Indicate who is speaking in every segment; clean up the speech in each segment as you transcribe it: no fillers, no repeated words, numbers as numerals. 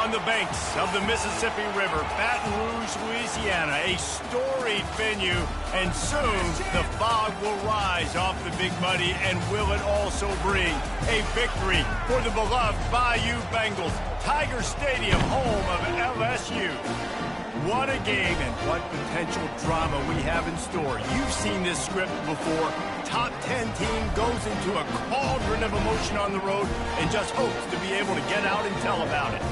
Speaker 1: On the banks of the Mississippi River, Baton Rouge, Louisiana, a storied venue, and soon the fog will rise off the Big Muddy, and will it also bring a victory for the beloved Bayou Bengals, Tiger Stadium, home of LSU. What a game and what potential drama we have in store. You've seen this script before. Top 10 team goes into a cauldron of emotion on the road and just hopes to be able to get out and tell about it.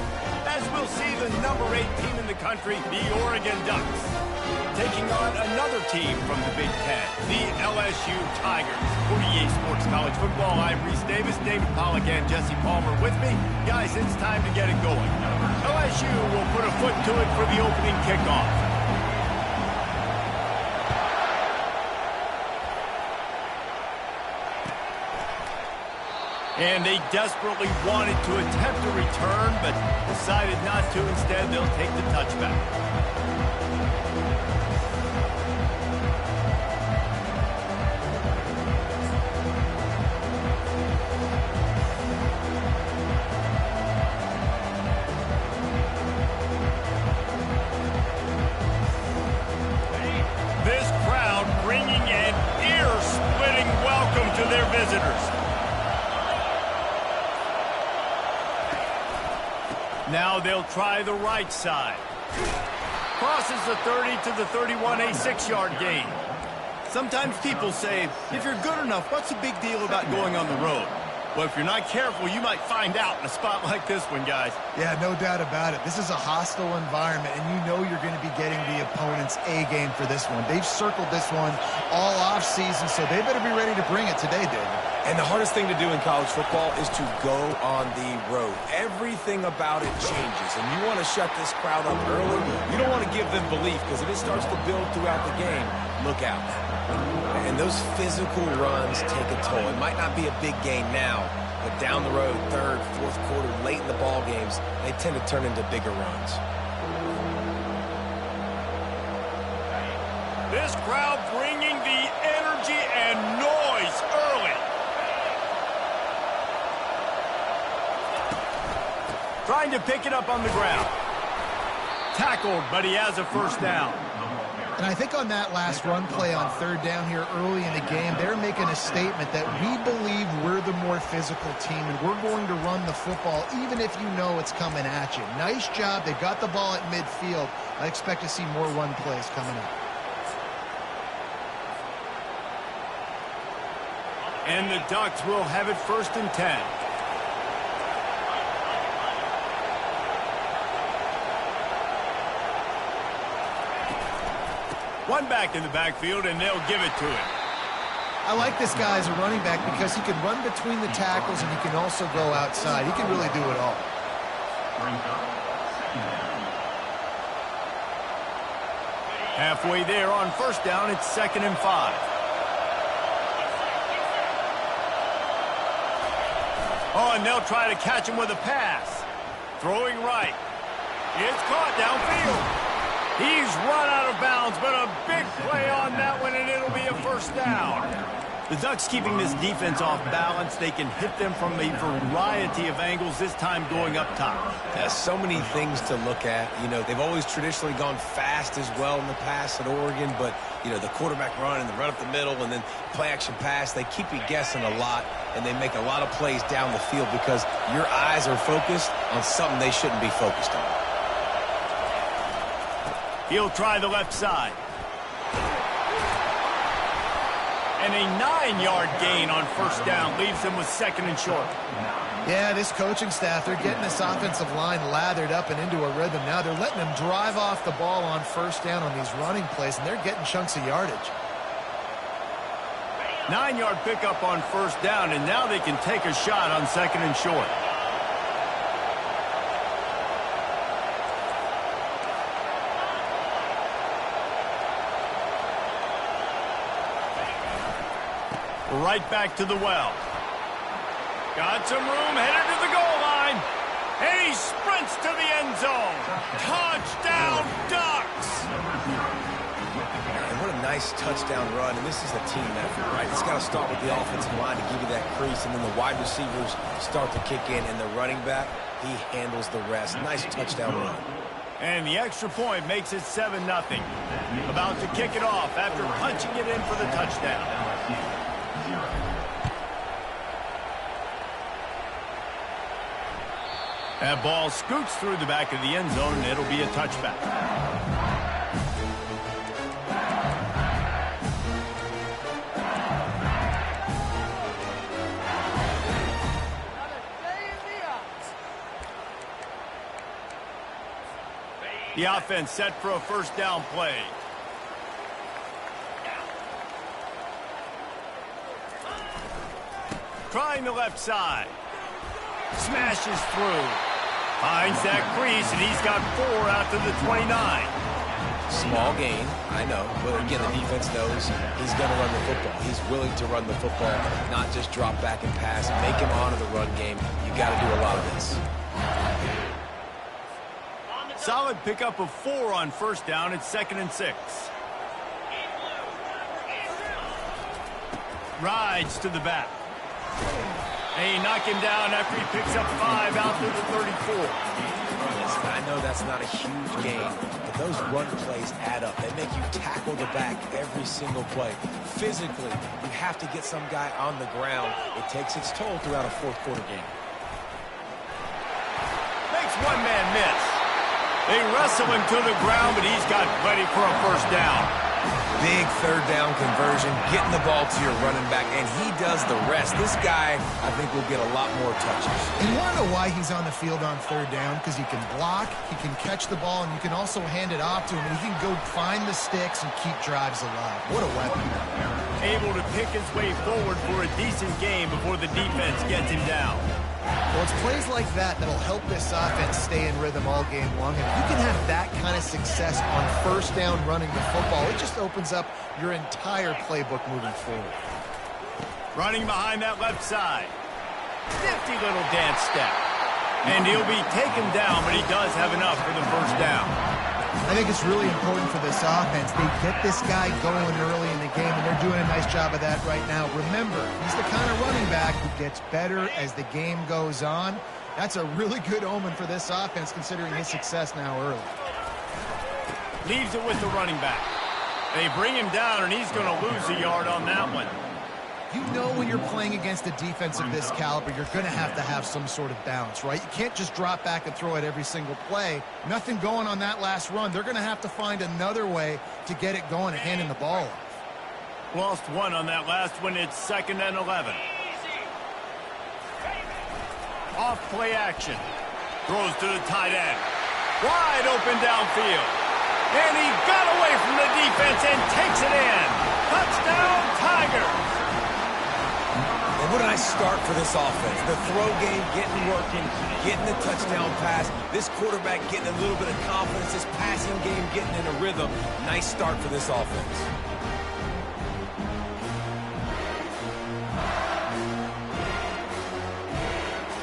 Speaker 1: As we'll see the number 8 team in the country, the Oregon Ducks, taking on another team from the Big Ten, the LSU Tigers. For EA Sports College Football, I'm Reese Davis, David Pollack, and Jesse Palmer with me. Guys, it's time to get it going. LSU will put a foot to it for the opening kickoff. And they desperately wanted to attempt a return, but decided not to. Instead, they'll take the touchback. This crowd bringing an ear-splitting welcome to their visitors. Now they'll try the right side. Crosses the 30 to the 31, a 6-yard gain. Sometimes people say, if you're good enough, what's the big deal about going on the road? Well, if you're not careful, you might find out in a spot like this one, guys.
Speaker 2: Yeah, no doubt about it. This is a hostile environment, and you know you're going to be getting the opponent's A-game for this one. They've circled this one all off-season, so they better be ready to bring it today, David.
Speaker 3: And the hardest thing to do in college football is to go on the road. Everything about it changes, and you want to shut this crowd up early. You don't want to give them belief, because if it starts to build throughout the game, look out. And those physical runs take a toll. It might not be a big gain now, but down the road, third, fourth quarter, late in the ball games, they tend to turn into bigger runs.
Speaker 1: This crowd bringing the energy and noise early. Trying to pick it up on the ground. Tackled, but he has a first down.
Speaker 2: And I think on that last run play on third down here early in the game, they're making a statement that we believe we're the more physical team and we're going to run the football even if you know it's coming at you. Nice job. They got the ball at midfield. I expect to see more run plays coming up.
Speaker 1: And the Ducks will have it 1st and 10. One back in the backfield, and they'll give it to him.
Speaker 2: I like this guy as a running back because he can run between the tackles and he can also go outside. He can really do it all.
Speaker 1: Halfway there on 1st down, it's 2nd and 5. Oh, and they'll try to catch him with a pass. Throwing right. It's caught downfield. He's run out of bounds, but a big play on that one, and it'll be a 1st down. The Ducks keeping this defense off balance. They can hit them from a variety of angles, this time going up top.
Speaker 3: There's so many things to look at. You know, they've always traditionally gone fast as well in the past at Oregon, but, you know, the quarterback run and the run up the middle and then play-action pass, they keep you guessing a lot, and they make a lot of plays down the field because your eyes are focused on something they shouldn't be focused on.
Speaker 1: He'll try the left side. And a 9-yard gain on 1st down leaves them with 2nd and short.
Speaker 2: Yeah, this coaching staff, they're getting this offensive line lathered up and into a rhythm now. They're letting them drive off the ball on 1st down on these running plays, and they're getting chunks of yardage.
Speaker 1: 9-yard pickup on 1st down, and now they can take a shot on 2nd and short. Right back to the well. Got some room, headed to the goal line. And he sprints to the end zone. Touchdown, Ducks!
Speaker 3: And what a nice touchdown run, and this is a team effort, right? It's got to start with the offensive line to give you that crease, and then the wide receivers start to kick in, and the running back, He handles the rest. Nice touchdown run.
Speaker 1: And the extra point makes it 7-0. About to kick it off after punching it in for the touchdown. That ball scoots through the back of the end zone, and it'll be a touchback. The offense set for a first down play. Trying the left side. Smashes through. Finds that crease, and he's got 4 out to the 29.
Speaker 3: Small gain, I know. But again, the defense knows he's going to run the football. He's willing to run the football, not just drop back and pass. Make him honor the run game. You got to do a lot of this.
Speaker 1: Solid pickup of 4 on first down. It's 2nd and 6. Rides to the back. They knock him down after he picks up 5 out to the 34.
Speaker 3: Listen, I know that's not a huge gain, but those run plays add up. They make you tackle the back every single play. Physically, you have to get some guy on the ground. It takes its toll throughout a fourth quarter game.
Speaker 1: Makes one man miss. They wrestle him to the ground, but he's got plenty for a first down.
Speaker 3: Big third down conversion, getting the ball to your running back, and he does the rest. This guy, I think, will get a lot more touches.
Speaker 2: And you want to know why he's on the field on third down? Because he can block, he can catch the ball, and you can also hand it off to him, and he can go find the sticks and keep drives alive. What a weapon.
Speaker 1: Able to pick his way forward for a decent game before the defense gets him down.
Speaker 2: Well, it's plays like that that'll help this offense stay in rhythm all game long. If you can have that kind of success on first down running the football, it just opens up your entire playbook moving forward.
Speaker 1: Running behind that left side. Nifty little dance step. And he'll be taken down, but he does have enough for the first down.
Speaker 2: I think it's really important for this offense. They get this guy going early in the game, and they're doing a nice job of that right now. Remember, he's the kind of running back who gets better as the game goes on. That's a really good omen for this offense, considering his success now early.
Speaker 1: Leaves it with the running back. They bring him down, and he's going to lose a yard on that one.
Speaker 2: You know when you're playing against a defense of this caliber, you're going to have some sort of balance, right? You can't just drop back and throw it every single play. Nothing going on that last run. They're going to have to find another way to get it going and handing the ball off.
Speaker 1: Lost 1 on that last one. It's 2nd and 11. Off play action. Throws to the tight end. Wide open downfield. And he got away from the defense and takes it in. Touchdown, Tigers.
Speaker 3: And what a nice start for this offense. The throw game getting working, getting the touchdown pass. This quarterback getting a little bit of confidence. This passing game getting in a rhythm. Nice start for this offense.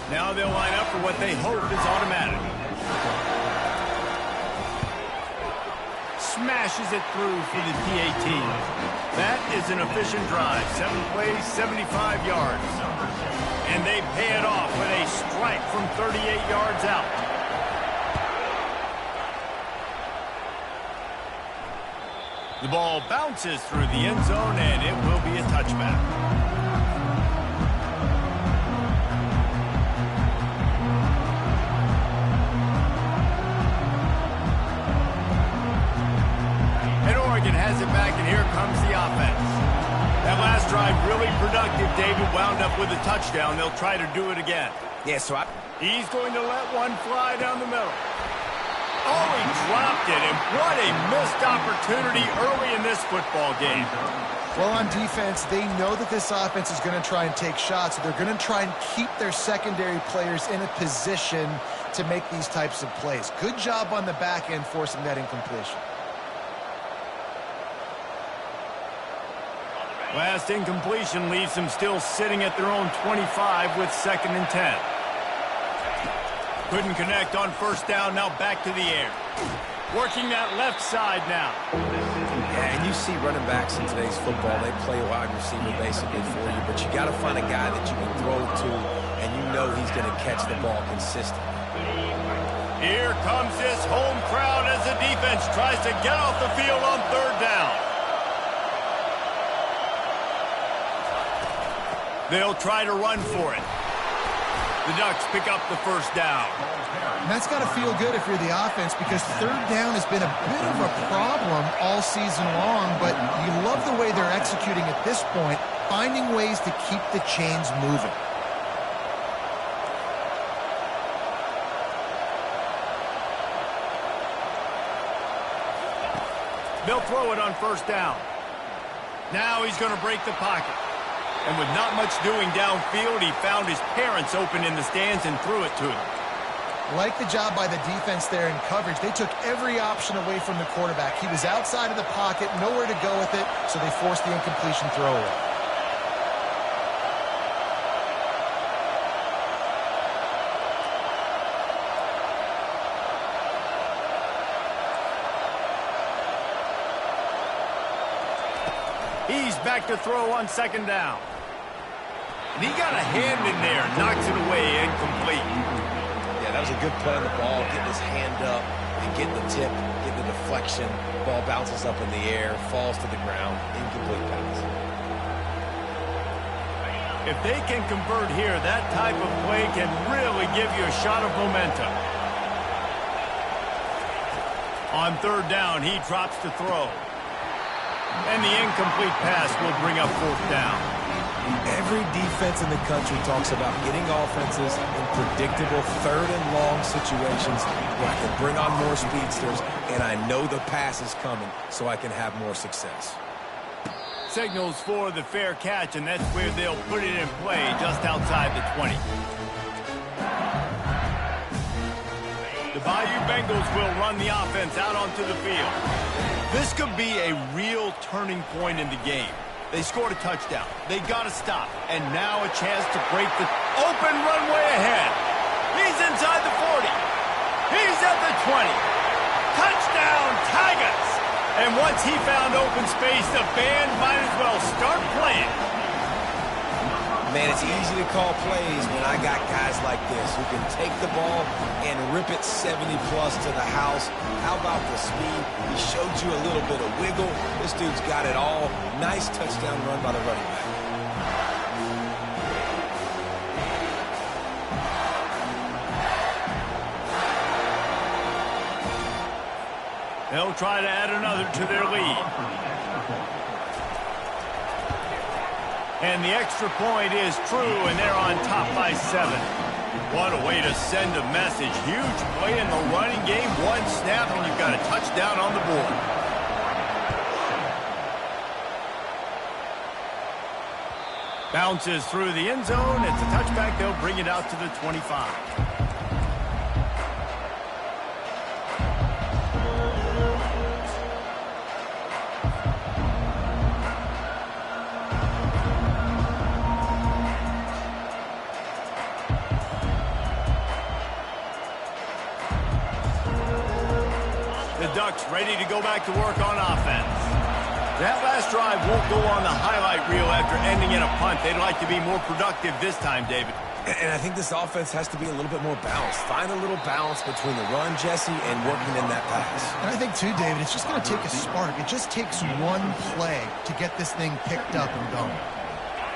Speaker 1: Now they'll line up for what they hope is automatic. Smashes it through for the PAT. That is an efficient drive. 7 plays, 75 yards. And they pay it off with a strike from 38 yards out. The ball bounces through the end zone, and it will be a touchback. Has it back, and here comes the offense. That last drive really productive. David wound up with a touchdown. They'll try to do it again.
Speaker 3: Yeah, so
Speaker 1: he's going to let one fly down the middle. Oh, he dropped it, and what a missed opportunity early in this football game.
Speaker 2: Well, on defense, they know that this offense is going to try and take shots, so they're going to try and keep their secondary players in a position to make these types of plays. Good job on the back end forcing that incompletion.
Speaker 1: Last incompletion leaves them still sitting at their own 25 with 2nd and 10. Couldn't connect on first down, now back to the air. Working that left side now.
Speaker 3: Yeah, and you see running backs in today's football, they play wide receiver basically for you, but you got to find a guy that you can throw to and you know he's going to catch the ball consistently.
Speaker 1: Here comes this home crowd as the defense tries to get off the field on third down. They'll try to run for it. The Ducks pick up the first down.
Speaker 2: And that's got to feel good if you're the offense, because third down has been a bit of a problem all season long, but you love the way they're executing at this point, finding ways to keep the chains moving.
Speaker 1: They'll throw it on first down. Now he's going to break the pocket. And with not much doing downfield, he found his parents open in the stands and threw it to him.
Speaker 2: Like the job by the defense there in coverage. They took every option away from the quarterback. He was outside of the pocket, nowhere to go with it, so they forced the incompletion throwaway.
Speaker 1: He's back to throw on second down. And he got a hand in there, knocks it away, incomplete.
Speaker 3: Yeah, that was a good play on the ball, getting his hand up and getting the tip, getting the deflection. Ball bounces up in the air, falls to the ground, incomplete pass.
Speaker 1: If they can convert here, that type of play can really give you a shot of momentum. On third down, he drops to throw. And the incomplete pass will bring up fourth down.
Speaker 3: Every defense in the country talks about getting offenses in predictable third and long situations where I can bring on more speedsters and I know the pass is coming so I can have more success.
Speaker 1: Signals for the fair catch, and that's where they'll put it in play just outside the 20. The Bayou Bengals will run the offense out onto the field. This could be a real turning point in the game. They scored a touchdown. They got to stop. And now a chance to break the open runway ahead. He's inside the 40. He's at the 20. Touchdown, Tigers! And once he found open space, the band might as well start playing.
Speaker 3: Man, it's easy to call plays when I got guys like this who can take the ball and rip it 70-plus to the house. How about the speed? He showed you a little bit of wiggle. This dude's got it all. Nice touchdown run by the running back.
Speaker 1: They'll try to add another to their lead. And the extra point is true, and they're on top by 7. What a way to send a message. Huge play in the running game. One snap, and you've got a touchdown on the board. Bounces through the end zone. It's a touchback. They'll bring it out to the 25. Ducks ready to go back to work on offense. That last drive won't go on the highlight reel after ending in a punt. They'd like to be more productive this time, David.
Speaker 3: And I think this offense has to be a little bit more balanced. Find a little balance between the run, Jesse, and working in that pass.
Speaker 2: And I think, too, David, it's just going to take a spark. It just takes one play to get this thing picked up and going.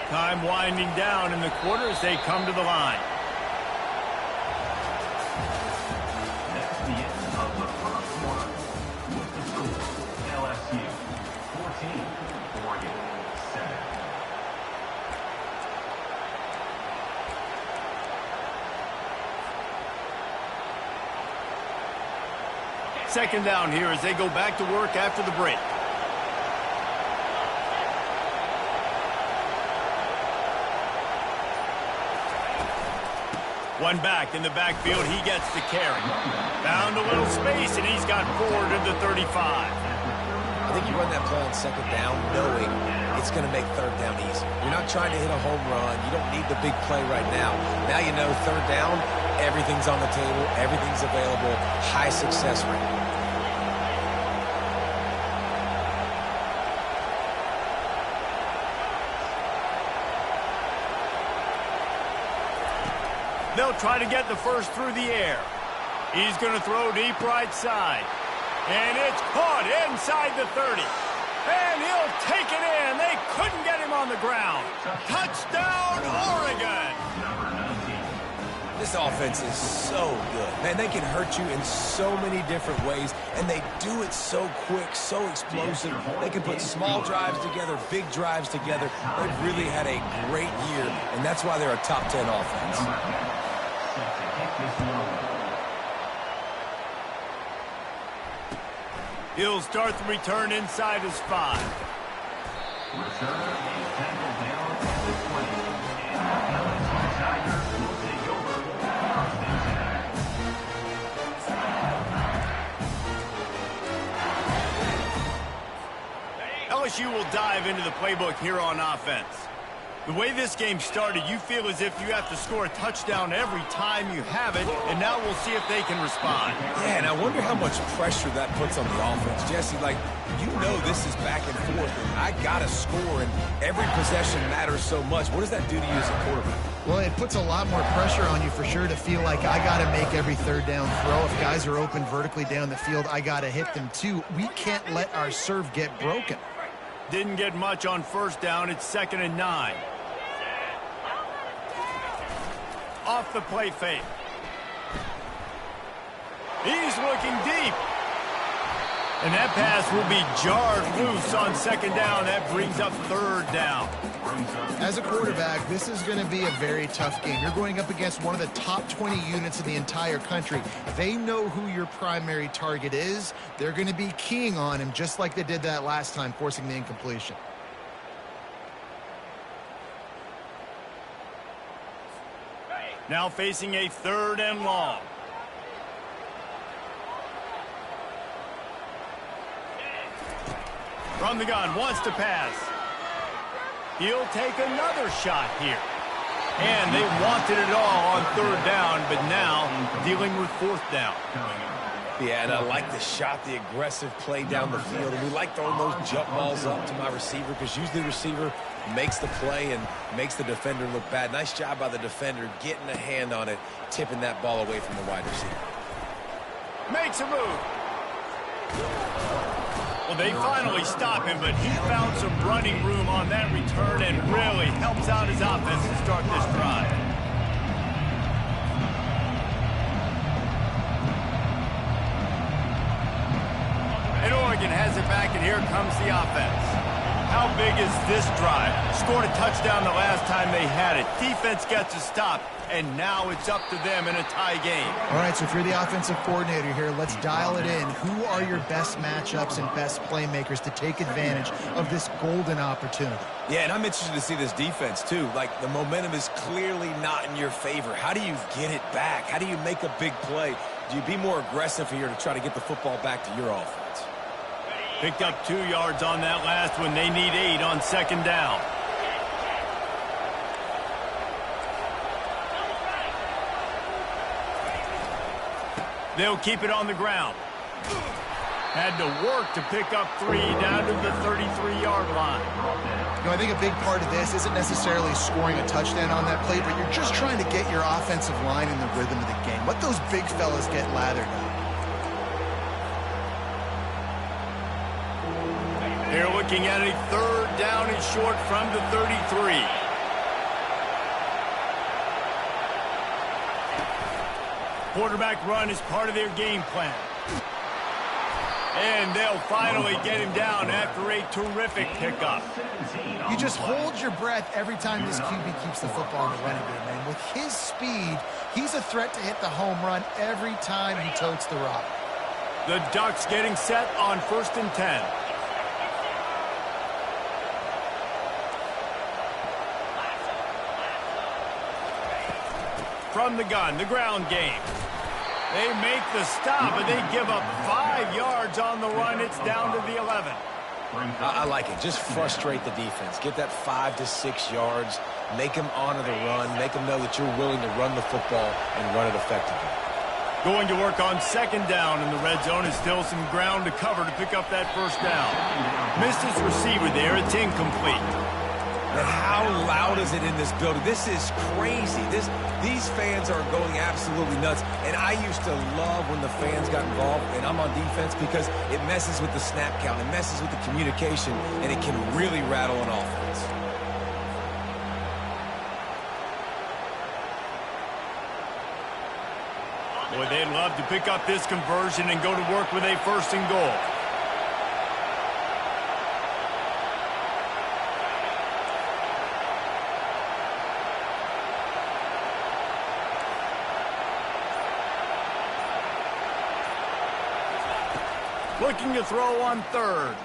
Speaker 1: Time winding down in the quarter as they come to the line. Second down here as they go back to work after the break. One back in the backfield. He gets the carry. Found a little space, and he's got forward to the 35.
Speaker 3: I think you run that play on second down knowing it's going to make third down easy. You're not trying to hit a home run. You don't need the big play right now. Now you know third down, everything's on the table, everything's available, high success rate.
Speaker 1: They'll try to get the first through the air. He's going to throw deep right side. And it's caught inside the 30. And he'll take it in. They couldn't get him on the ground. Touchdown, Oregon.
Speaker 3: This offense is so good. Man, they can hurt you in so many different ways, and they do it so quick, so explosive. They can put small drives together, big drives together. They've really had a great year, and that's why they're a top 10 offense.
Speaker 1: He'll start the return inside his 5. LSU will dive into the playbook here on offense. The way this game started, you feel as if you have to score a touchdown every time you have it, and now we'll see if they can respond.
Speaker 3: Yeah, and I wonder how much pressure that puts on the offense. Jesse, like, you know this is back and forth, and I got to score, and every possession matters so much. What does that do to you as a quarterback?
Speaker 2: Well, it puts a lot more pressure on you for sure to feel like I got to make every third down throw. If guys are open vertically down the field, I got to hit them too. We can't let our serve get broken.
Speaker 1: Didn't get much on first down. It's 2nd and 9. Off the play fake. He's looking deep. And that pass will be jarred loose on 2nd down. That brings up 3rd down.
Speaker 2: As a quarterback, this is going to be a very tough game. You're going up against one of the top 20 units in the entire country. They know who your primary target is. They're going to be keying on him just like they did that last time, forcing the incompletion.
Speaker 1: Now facing a 3rd and long. From the gun, wants to pass. He'll take another shot here. And they wanted it all on 3rd down, but now dealing with 4th down.
Speaker 3: Yeah, and I like the shot, the aggressive play down the field. And we like throwing those jump balls up to my receiver because usually the receiver makes the play and makes the defender look bad. Nice job by the defender getting a hand on it, tipping that ball away from the wide receiver.
Speaker 1: Makes a move. Well, they finally stop him, but he found some running room on that return and really helps out his offense to start this drive. And Oregon has it back, and here comes the offense. How big is this drive? Scored a touchdown the last time they had it. Defense gets a stop, and now it's up to them in a tie game.
Speaker 2: All right, so if you're the offensive coordinator here, let's dial it in. Who are your best matchups and best playmakers to take advantage of this golden opportunity?
Speaker 3: Yeah, and I'm interested to see this defense, too. Like, the momentum is clearly not in your favor. How do you get it back? How do you make a big play? Do you be more aggressive here to try to get the football back to your offense?
Speaker 1: Picked up 2 yards on that last one. They need 8 on 2nd down. They'll keep it on the ground. Had to work to pick up 3 down to the 33-yard line.
Speaker 2: You know, I think a big part of this isn't necessarily scoring a touchdown on that play, but you're just trying to get your offensive line in the rhythm of the game. Let those big fellas get lathered up.
Speaker 1: They're looking at a 3rd down and short from the 33. Quarterback run is part of their game plan. And they'll finally get him down after a terrific pickup.
Speaker 2: You just hold your breath every time this QB keeps the football in the running game, man. With his speed, he's a threat to hit the home run every time he totes the rock.
Speaker 1: The Ducks getting set on 1st and 10. From the gun, the ground game. They make the stop, and they give up 5 yards on the run. It's down to the 11.
Speaker 3: I like it. Just frustrate the defense. Get that 5 to 6 yards. Make them honor the run. Make them know that you're willing to run the football and run it effectively.
Speaker 1: Going to work on 2nd down, and the red zone is still some ground to cover to pick up that 1st down. Missed his receiver there. It's incomplete.
Speaker 3: And how loud is it in this building? This is crazy. These fans are going absolutely nuts. And I used to love when the fans got involved, and I'm on defense, because it messes with the snap count, it messes with the communication, and it can really rattle an offense.
Speaker 1: Boy, they'd love to pick up this conversion and go to work with a 1st and goal. Looking to throw on 3rd.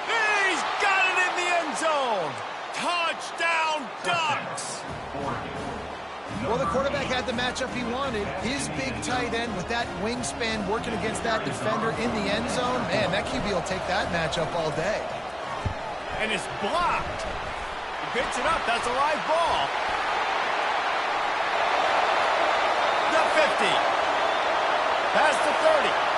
Speaker 1: He's got it in the end zone. Touchdown, Ducks.
Speaker 2: Well, the quarterback had the matchup he wanted. His big tight end with that wingspan working against that defender in the end zone. Man, that QB will take that matchup all day.
Speaker 1: And it's blocked. He picks it up. That's a live ball. The 50. Past the 30.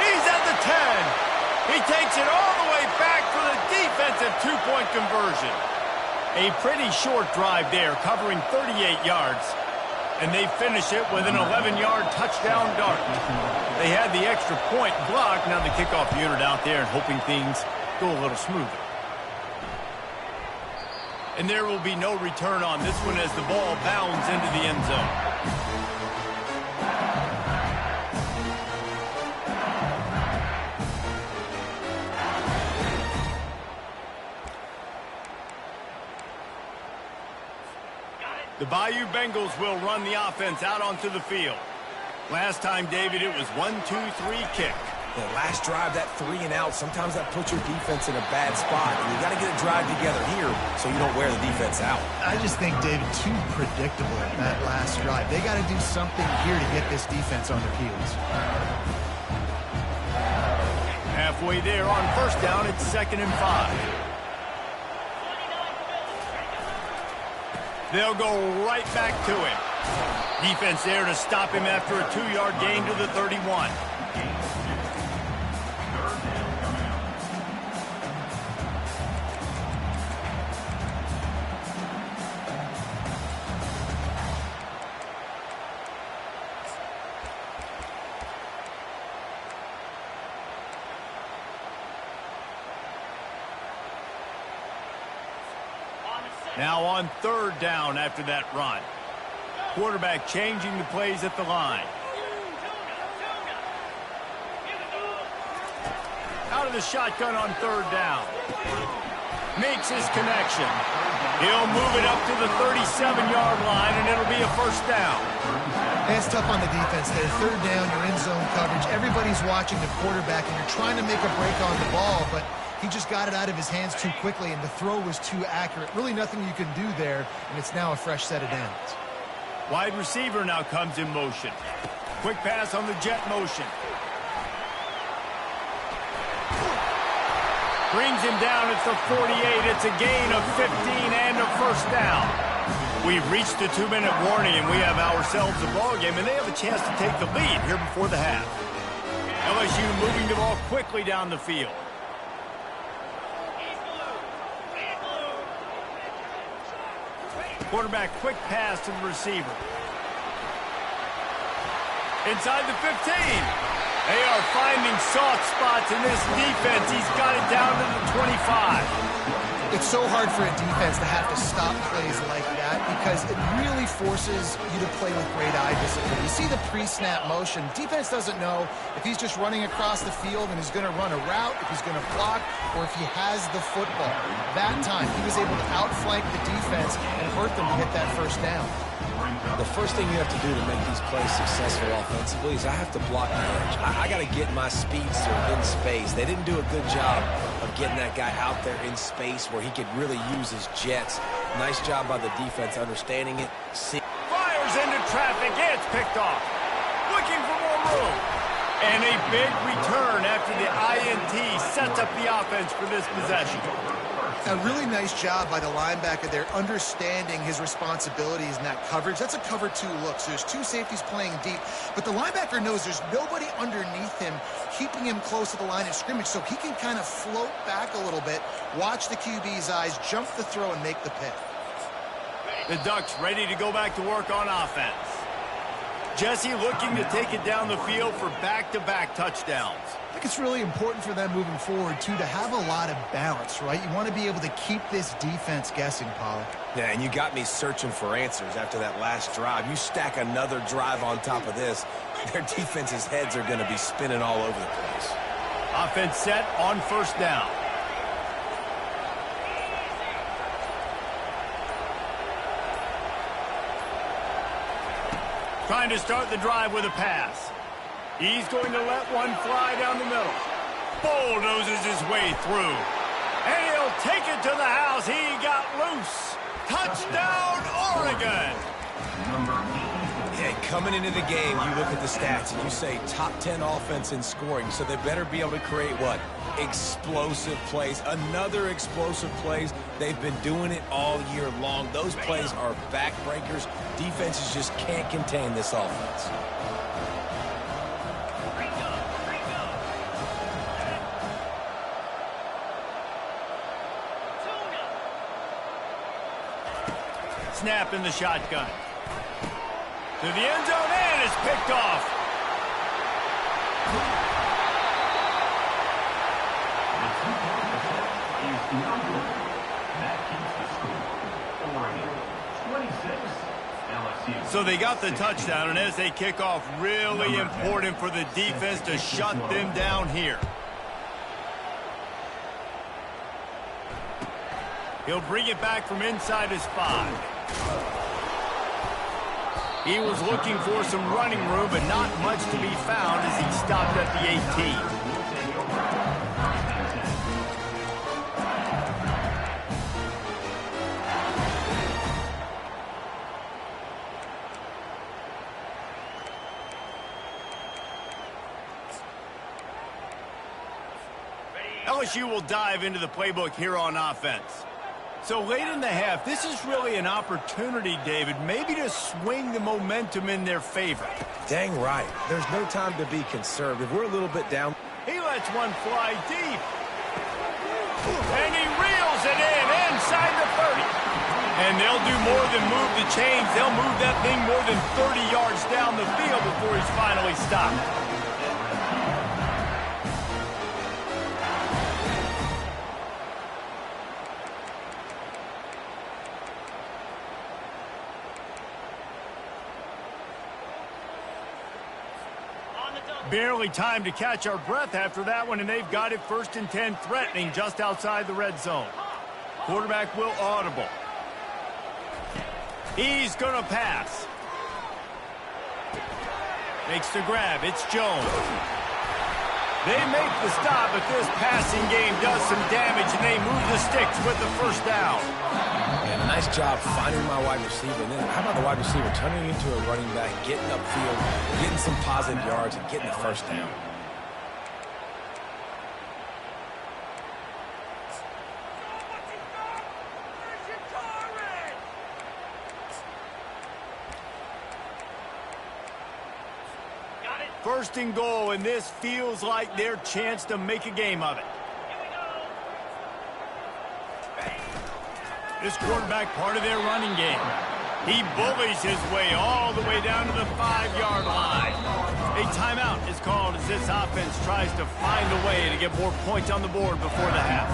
Speaker 1: He's at the 10. He takes it all the way back for the defensive 2-point conversion. A pretty short drive there, covering 38 yards. And they finish it with an 11-yard touchdown dart. They had the extra point blocked. Now the kickoff unit out there and hoping things go a little smoother. And there will be no return on this one as the ball bounds into the end zone. The Bayou Bengals will run the offense out onto the field. Last time, David, it was 1-2-3 kick.
Speaker 3: The last drive, that 3 and out, sometimes that puts your defense in a bad spot. And you got to get a drive together here so you don't wear the defense out.
Speaker 2: I just think, David, too predictable that last drive. They got to do something here to get this defense on their heels.
Speaker 1: Halfway there on 1st down, it's 2nd and 5. They'll go right back to him. Defense there to stop him after a 2-yard gain to the 31. Now on 3rd down after that run. Quarterback changing the plays at the line. Out of the shotgun on 3rd down. Makes his connection. He'll move it up to the 37-yard line, and it'll be a 1st down.
Speaker 2: And it's tough on the defense there. 3rd down, you're in zone coverage. Everybody's watching the quarterback, and you're trying to make a break on the ball, but he just got it out of his hands too quickly, and the throw was too accurate. Really nothing you can do there, and it's now a fresh set of downs.
Speaker 1: Wide receiver now comes in motion. Quick pass on the jet motion. Brings him down at the 48. It's a gain of 15 and a 1st down. We've reached the 2-minute warning, and we have ourselves a ball game, and they have a chance to take the lead here before the half. LSU moving the ball quickly down the field. Quarterback quick pass to the receiver. Inside the 15. They are finding soft spots in this defense. He's got it down to the 25.
Speaker 2: It's so hard for a defense to have to stop plays like that because it really forces you to play with great eye discipline. You see the pre-snap motion. Defense doesn't know if he's just running across the field and is going to run a route, if he's going to block, or if he has the football. That time, he was able to outflank the defense and hurt them to get that 1st down.
Speaker 3: The first thing you have to do to make these plays successful offensively is I have to block the edge. I got to get my speedster in space. They didn't do a good job of getting that guy out there in space where he could really use his jets. Nice job by the defense understanding it.
Speaker 1: Fires into traffic. It's picked off. Looking for more room. And a big return after the INT sets up the offense for this possession.
Speaker 2: A really nice job by the linebacker there, understanding his responsibilities in that coverage. That's a cover 2 look, so there's 2 safeties playing deep, but the linebacker knows there's nobody underneath him keeping him close to the line of scrimmage, so he can kind of float back a little bit, watch the QB's eyes, jump the throw, and make the pick.
Speaker 1: The Ducks ready to go back to work on offense. Jesse looking to take it down the field for back-to-back touchdowns.
Speaker 2: I think it's really important for them moving forward, too, to have a lot of balance, right? You want to be able to keep this defense guessing, Pollard.
Speaker 3: Yeah, and you got me searching for answers after that last drive. You stack another drive on top of this, their defense's heads are going to be spinning all over the place.
Speaker 1: Offense set on first down. Trying to start the drive with a pass. He's going to let one fly down the middle. Bulldozes his way through. And he'll take it to the house. He got loose. Touchdown, Oregon.
Speaker 3: Yeah, coming into the game, you look at the stats and you say top 10 offense in scoring, so they better be able to create what? Explosive plays. Another explosive plays. They've been doing it all year long. Those plays are backbreakers. Defenses just can't contain this offense.
Speaker 1: Snap in the shotgun. To the end zone, and it's picked off. So they got the touchdown, and as they kick off, really important for the defense to shut them down here. He'll bring it back from inside his 5. He was looking for some running room, but not much to be found as he stopped at the 18. LSU will dive into the playbook here on offense. So late in the half, this is really an opportunity, David, maybe to swing the momentum in their favor.
Speaker 3: Dang right. There's no time to be conservative. We're a little bit down.
Speaker 1: He lets one fly deep. And he reels it in inside the 30. And they'll do more than move the chains. They'll move that thing more than 30 yards down the field before he's finally stopped. Barely time to catch our breath after that one, and they've got it 1st and 10, threatening just outside the red zone. Quarterback will audible. He's going to pass. Makes the grab. It's Jones. They make the stop, but this passing game does some damage, and they move the sticks with the first down.
Speaker 3: And a nice job finding my wide receiver. And then how about the wide receiver turning into a running back, getting upfield, getting some positive yards, and getting the first down.
Speaker 1: First and goal, and this feels like their chance to make a game of it. This quarterback part of their running game. He bullies his way all the way down to the 5-yard line. A timeout is called as this offense tries to find a way to get more points on the board before the half.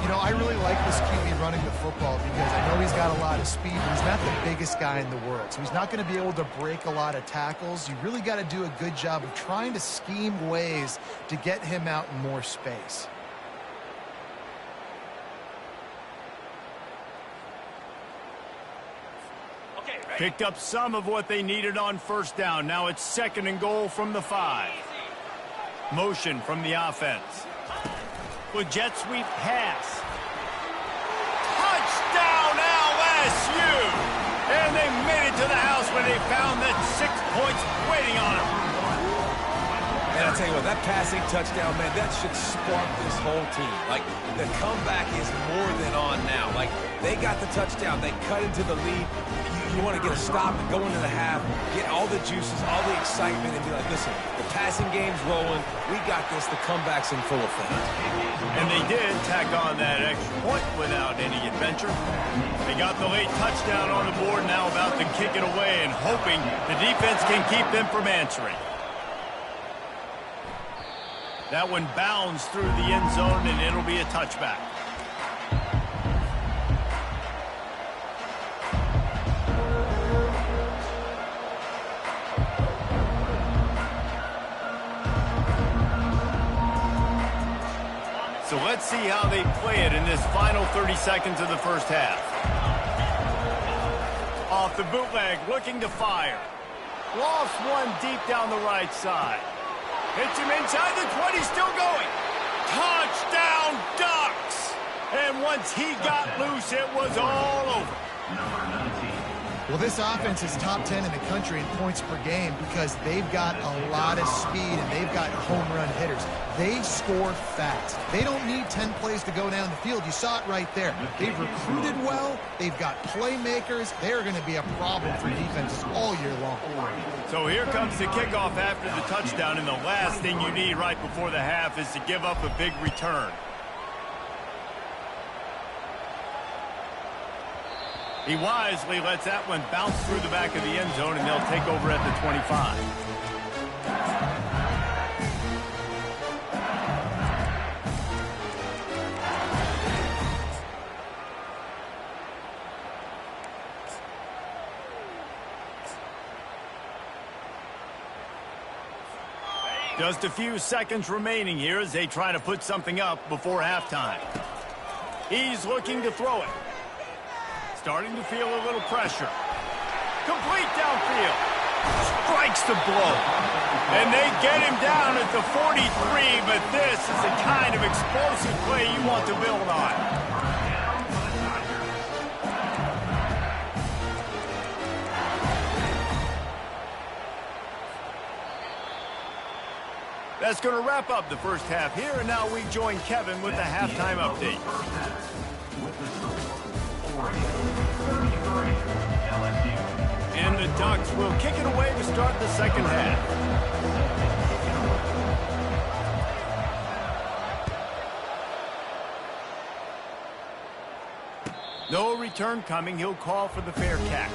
Speaker 2: You know, I really like this QB running the football because I know he's got a lot of speed, but he's not the biggest guy in the world. So he's not going to be able to break a lot of tackles. You really got to do a good job of trying to scheme ways to get him out in more space.
Speaker 1: Picked up some of what they needed on first down. Now it's 2nd and goal from the 5. Motion from the offense. With jet sweep pass. Touchdown LSU! And they made it to the house when they found that 6 points waiting on them.
Speaker 3: And I tell you what, that passing touchdown, man, that should spark this whole team. Like, the comeback is more than on now. Like, they got the touchdown. They cut into the lead. You want to get a stop and go into the half, get all the juices, all the excitement, and be like, listen, the passing game's rolling. We got this. The comeback's in full effect.
Speaker 1: And they did tack on that extra point without any adventure. They got the late touchdown on the board, now about to kick it away and hoping the defense can keep them from answering. That one bounds through the end zone, and it'll be a touchback. So let's see how they play it in this final 30 seconds of the first half. Off the bootleg, looking to fire. Lost one deep down the right side. Hits him inside the 20, still going. Touchdown, Ducks! And once he got loose, it was all over.
Speaker 2: Well, this offense is top 10 in the country in points per game because they've got a lot of speed and they've got home run hitters. They score fast. They don't need 10 plays to go down the field. You saw it right there. They've recruited well. They've got playmakers. They're going to be a problem for defenses all year long.
Speaker 1: So here comes the kickoff after the touchdown, and the last thing you need right before the half is to give up a big return. He wisely lets that one bounce through the back of the end zone, and they'll take over at the 25. Just a few seconds remaining here as they try to put something up before halftime. He's looking to throw it. Starting to feel a little pressure. Complete downfield. Strikes the blow. And they get him down at the 43, but this is the kind of explosive play you want to build on. That's going to wrap up the first half here, and now we join Kevin with the halftime update. And the Ducks will kick it away to start the second half. No return coming. He'll call for the fair catch.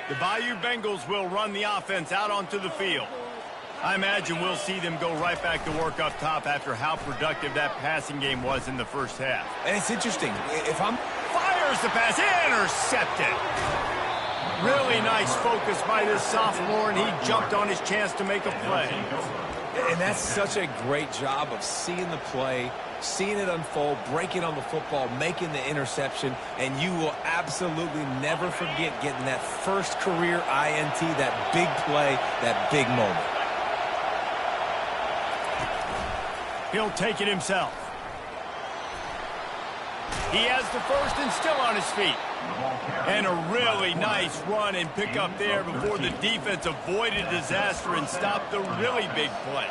Speaker 1: The Bayou Bengals will run the offense out onto the field. I imagine we'll see them go right back to work up top after how productive that passing game was in the first half.
Speaker 3: And it's interesting.
Speaker 1: Fires the pass, intercepted. Really nice focus by this sophomore, and he jumped on his chance to make a play.
Speaker 3: And that's such a great job of seeing the play, seeing it unfold, breaking on the football, making the interception, and you will absolutely never forget getting that first career INT, that big play, that big moment.
Speaker 1: He'll take it himself. He has the first and still on his feet. And a really nice run and pick up there before the defense avoided disaster and stopped the really big play.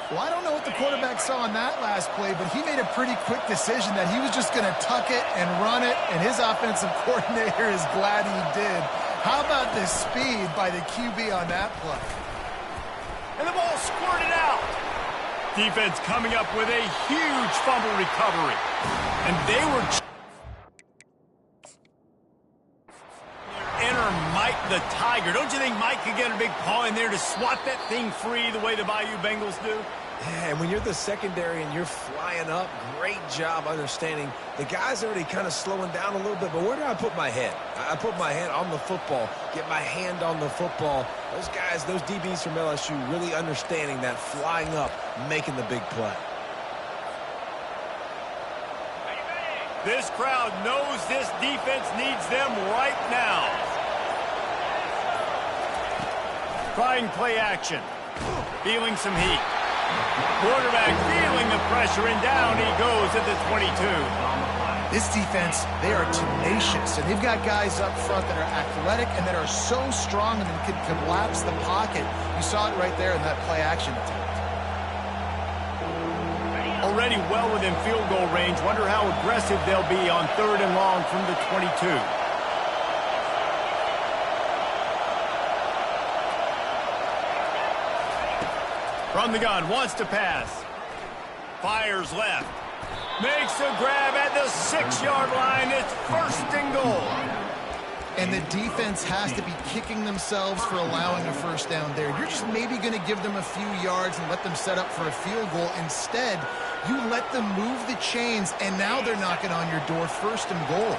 Speaker 2: Well, I don't know what the quarterback saw on that last play, but he made a pretty quick decision that he was just going to tuck it and run it, and his offensive coordinator is glad he did. How about the speed by the QB on that play?
Speaker 1: And the ball squirted out. Defense coming up with a huge fumble recovery. And they were... Enter Mike the Tiger. Don't you think Mike could get a big paw in there to swat that thing free the way the Bayou Bengals do?
Speaker 3: Yeah, and when you're the secondary and you're flying up, great job understanding. The guy's already kind of slowing down a little bit, but where do I put my head? I put my head on the football, get my hand on the football. Those guys, those DBs from LSU really understanding that flying up, making the big play.
Speaker 1: This crowd knows this defense needs them right now. Trying play action. Feeling some heat. Quarterback feeling the pressure, and down he goes at the 22.
Speaker 2: This defense, they are tenacious, and they've got guys up front that are athletic and that are so strong and can collapse the pocket. You saw it right there in that play-action attempt.
Speaker 1: Already well within field goal range. Wonder how aggressive they'll be on 3rd and long from the 22. From the gun, wants to pass. Fires left. Makes a grab at the 6-yard line. It's 1st and goal.
Speaker 2: And the defense has to be kicking themselves for allowing a 1st down there. You're just maybe going to give them a few yards and let them set up for a field goal. Instead, you let them move the chains, and now they're knocking on your door. 1st and goal.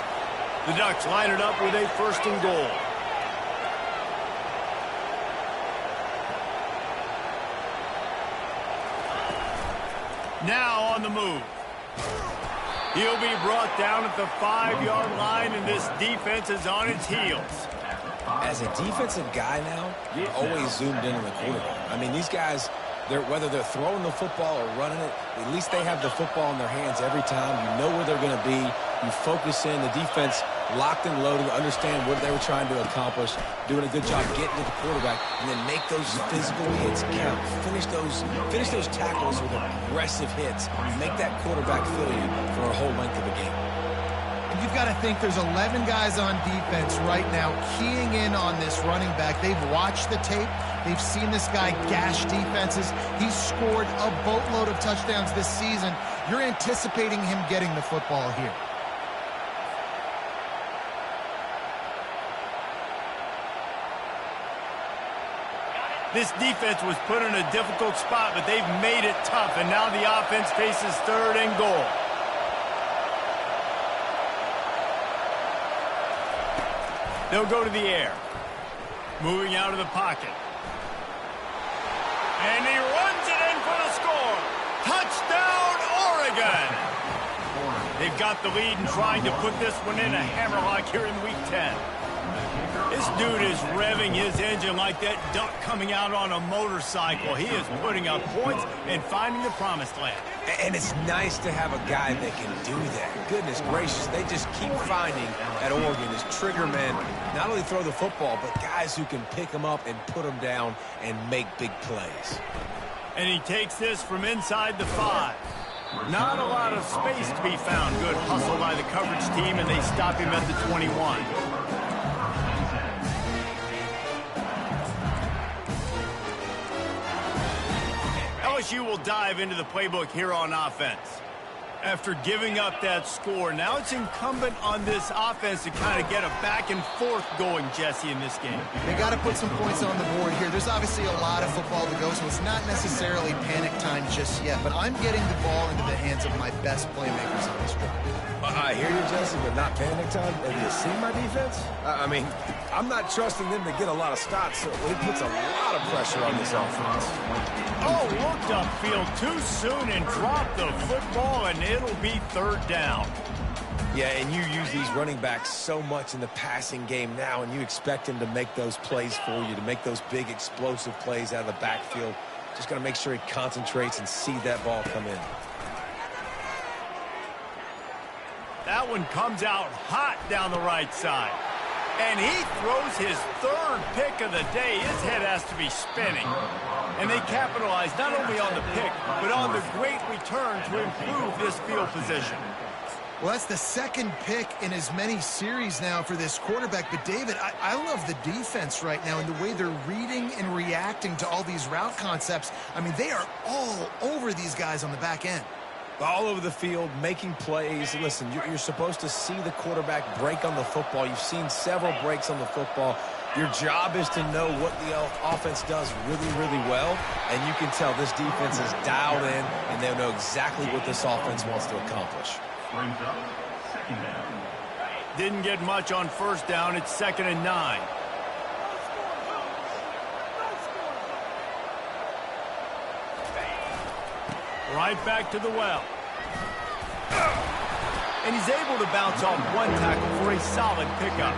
Speaker 1: The Ducks line it up with a 1st and goal. Now on the move. He'll be brought down at the 5-yard line, and this defense is on its heels.
Speaker 3: As a defensive guy now, you're always zoomed in on the quarterback. I mean, these guys, whether they're throwing the football or running it, at least they have the football in their hands every time. You know where they're going to be. You focus in. The defense locked and loaded, understand what they were trying to accomplish, doing a good job getting to the quarterback, and then make those physical hits count. Finish those tackles with aggressive hits. Make that quarterback feel you for a whole length of the game.
Speaker 2: And you've got to think there's 11 guys on defense right now keying in on this running back. They've watched the tape. They've seen this guy gash defenses. He's scored a boatload of touchdowns this season. You're anticipating him getting the football here.
Speaker 1: This defense was put in a difficult spot, but they've made it tough, and now the offense faces 3rd and goal. They'll go to the air. Moving out of the pocket. And he runs it in for the score. Touchdown, Oregon! They've got the lead and trying to put this one in a hammerlock here in Week 10. This dude is revving his engine like that duck coming out on a motorcycle. He is putting up points and finding the promised land.
Speaker 3: And it's nice to have a guy that can do that. Goodness gracious, they just keep finding at Oregon as trigger men, not only throw the football, but guys who can pick them up and put them down and make big plays.
Speaker 1: And he takes this from inside the 5. Not a lot of space to be found. Good hustle by the coverage team, and they stop him at the 21. LSU will dive into the playbook here on offense. After giving up that score, now it's incumbent on this offense to kind of get a back and forth going, Jesse, in this game.
Speaker 2: They got to put some points on the board here. There's obviously a lot of football to go, so it's not necessarily panic time just yet, but I'm getting the ball into the hands of my best playmakers on this drive.
Speaker 3: I hear you, Jesse, but not panic time. Have you seen my defense? I mean, I'm not trusting them to get a lot of stops, so it puts a lot of pressure on this offense.
Speaker 1: Oh, looked upfield too soon and dropped the football, and it'll be 3rd down.
Speaker 3: Yeah, and you use these running backs so much in the passing game now, and you expect him to make those plays for you, to make those big explosive plays out of the backfield. Just got to make sure he concentrates and see that ball come in.
Speaker 1: That one comes out hot down the right side. And he throws his 3rd pick of the day. His head has to be spinning. And they capitalize not only on the pick, but on the great return to improve this field position.
Speaker 2: Well, that's the 2nd pick in as many series now for this quarterback. But, David, I love the defense right now and the way they're reading and reacting to all these route concepts. I mean, they are all over these guys on the back end.
Speaker 3: All over the field, making plays. Listen, you're supposed to see the quarterback break on the football. You've seen several breaks on the football. Your job is to know what the offense does really, really well, and you can tell this defense is dialed in, and they know exactly what this offense wants to accomplish.
Speaker 1: Didn't get much on 1st down. It's 2nd and 9. Right back to the well. And he's able to bounce off one tackle for a solid pickup.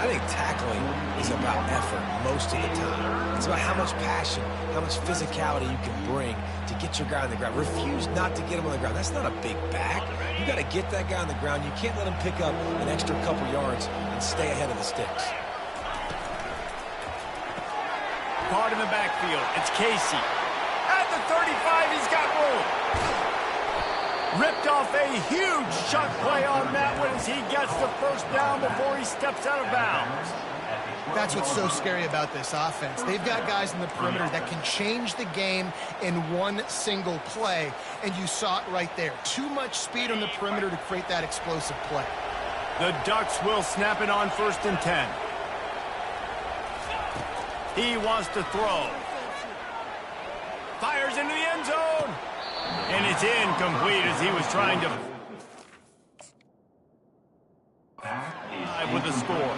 Speaker 3: I think tackling is about effort most of the time. It's about how much passion, how much physicality you can bring to get your guy on the ground. Refuse not to get him on the ground. That's not a big back. You got to get that guy on the ground. You can't let him pick up an extra couple yards and stay ahead of the sticks.
Speaker 1: Caught in the backfield. It's Casey. At the 35, he's got room. Ripped off a huge chunk play on that one as he gets the first down before he steps out of bounds.
Speaker 2: That's what's so scary about this offense. They've got guys in the perimeter that can change the game in one single play, and you saw it right there. Too much speed on the perimeter to create that explosive play.
Speaker 1: The Ducks will snap it on 1st and 10. He wants to throw. Fires into the end zone. And it's incomplete as he was trying to with the score.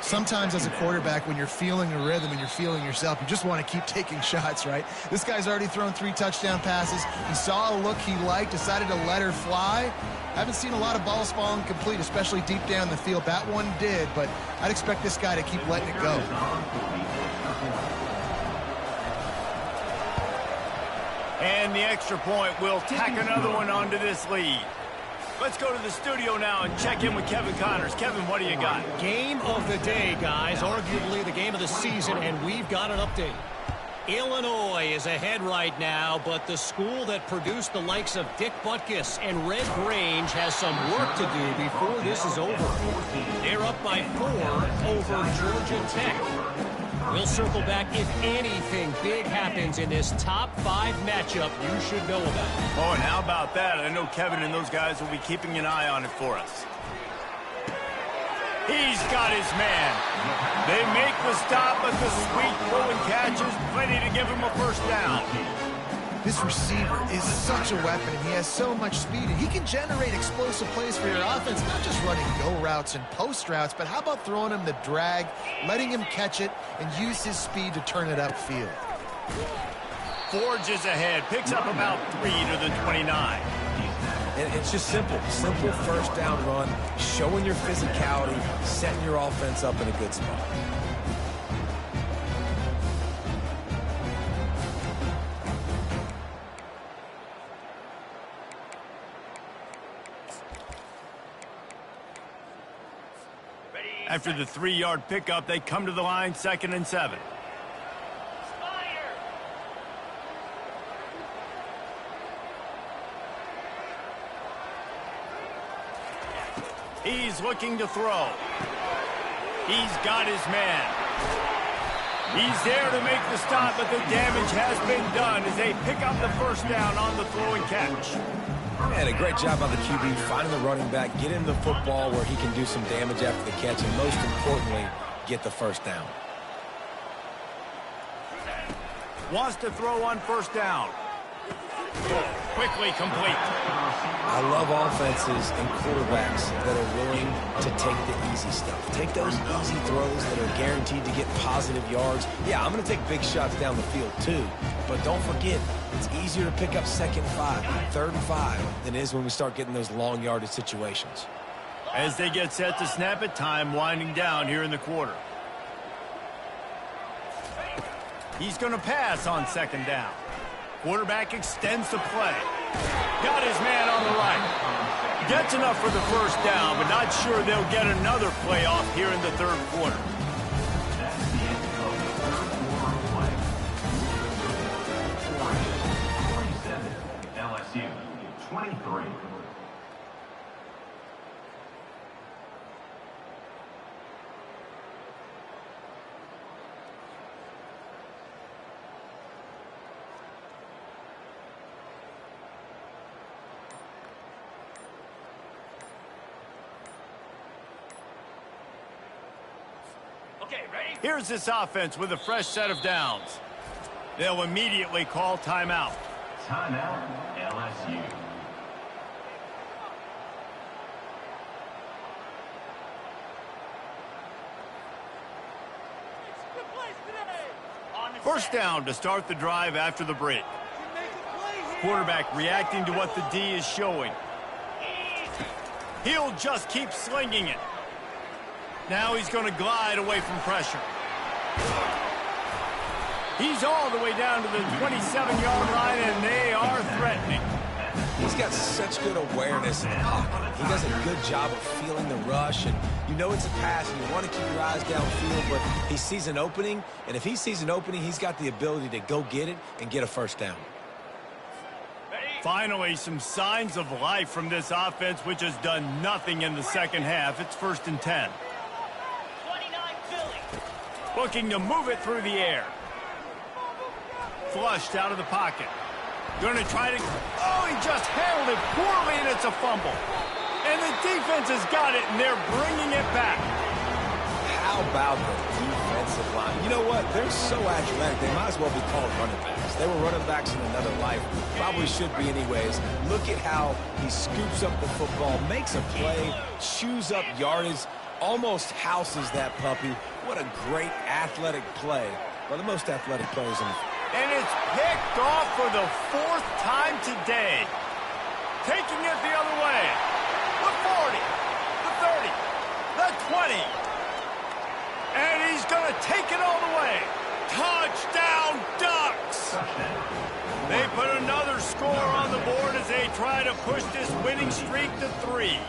Speaker 2: Sometimes as a quarterback, when you're feeling a rhythm and you're feeling yourself, you just want to keep taking shots, right? This guy's already thrown 3 touchdown passes. He saw a look he liked, decided to let her fly. Haven't seen a lot of balls falling complete, especially deep down the field. That one did, but I'd expect this guy to keep letting it go.
Speaker 1: And the extra point will tack another one onto this lead. Let's go to the studio now and check in with Kevin Connors. Kevin, what do you got?
Speaker 4: Game of the day, guys. Arguably the game of the season, and we've got an update. Illinois is ahead right now, but the school that produced the likes of Dick Butkus and Red Grange has some work to do before this is over. They're up by 4 over Georgia Tech. We'll circle back if anything big happens in this top 5 matchup you should know about.
Speaker 1: Oh, and how about that? I know Kevin and those guys will be keeping an eye on it for us. He's got his man. They make the stop, but the sweet throwing catch is plenty to give him a first down.
Speaker 2: This receiver is such a weapon, and he has so much speed, and he can generate explosive plays for your offense, not just running go routes and post routes, but how about throwing him the drag, letting him catch it, and use his speed to turn it upfield.
Speaker 1: Forges ahead, picks up about 3 to the 29.
Speaker 3: And it's just simple first down run, showing your physicality, setting your offense up in a good spot.
Speaker 1: After the 3-yard pickup, they come to the line, 2nd and 7. He's looking to throw. He's got his man. He's there to make the stop, but the damage has been done as they pick up the first down on the throw and catch.
Speaker 3: And a great job by the QB finding the running back, get him the football where he can do some damage after the catch, and most importantly, get the first down.
Speaker 1: Wants to throw on 1st down. Quickly complete.
Speaker 3: I love offenses and quarterbacks that are willing to take the easy stuff. Take those easy throws that are guaranteed to get positive yards. Yeah, I'm going to take big shots down the field too, but don't forget, it's easier to pick up 2nd and 5, 3rd and 5 than it is when we start getting those long yardage situations.
Speaker 1: As they get set to snap it, time winding down here in the quarter. He's going to pass on 2nd down. Quarterback extends the play. Got his man on the right. Gets enough for the first down, but not sure they'll get another play off here in the 3rd quarter.
Speaker 5: LSU 23.
Speaker 1: Here's this offense with a fresh set of downs. They'll immediately call timeout.
Speaker 5: Timeout, LSU.
Speaker 1: First down to start the drive after the break. Quarterback reacting to what the D is showing. He'll just keep slinging it. Now he's going to glide away from pressure. He's all the way down to the 27-yard line, and they are threatening.
Speaker 3: He's got such good awareness. He does a good job of feeling the rush, and you know it's a pass, and you want to keep your eyes downfield, but he sees an opening, and if he sees an opening, he's got the ability to go get it and get a first down.
Speaker 1: Finally, some signs of life from this offense, which has done nothing in the second half. It's 1st and 10.
Speaker 4: 29 Philly.
Speaker 1: Looking to move it through the air. Flushed out of the pocket. Going to try to... Oh, he just handled it poorly, and it's a fumble. And the defense has got it, and they're bringing it back.
Speaker 3: How about the defensive line? You know what? They're so athletic, they might as well be called running backs. They were running backs in another life. Probably should be anyways. Look at how he scoops up the football, makes a play, chews up yardage, almost houses that puppy. What a great athletic play. One of the most athletic players in the...
Speaker 1: And it's picked off for the 4th time today. Taking it the other way. The 40, the 30, the 20. And he's going to take it all the way. Touchdown, Ducks! They put another score on the board as they try to push this winning streak to 3.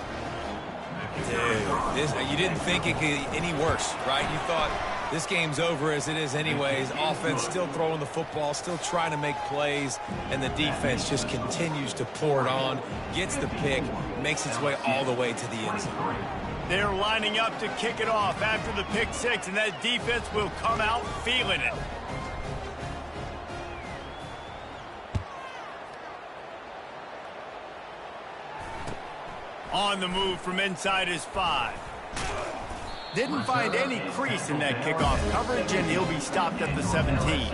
Speaker 3: Dude, you didn't think it could get any worse, right? You thought this game's over as it is anyways. Offense still throwing the football, still trying to make plays, and the defense just continues to pour it on, gets the pick, makes its way all the way to the end zone.
Speaker 1: They're lining up to kick it off after the pick 6, and that defense will come out feeling it. On the move from inside his 5. Didn't find any crease in that kickoff coverage, and he'll be stopped at the 17.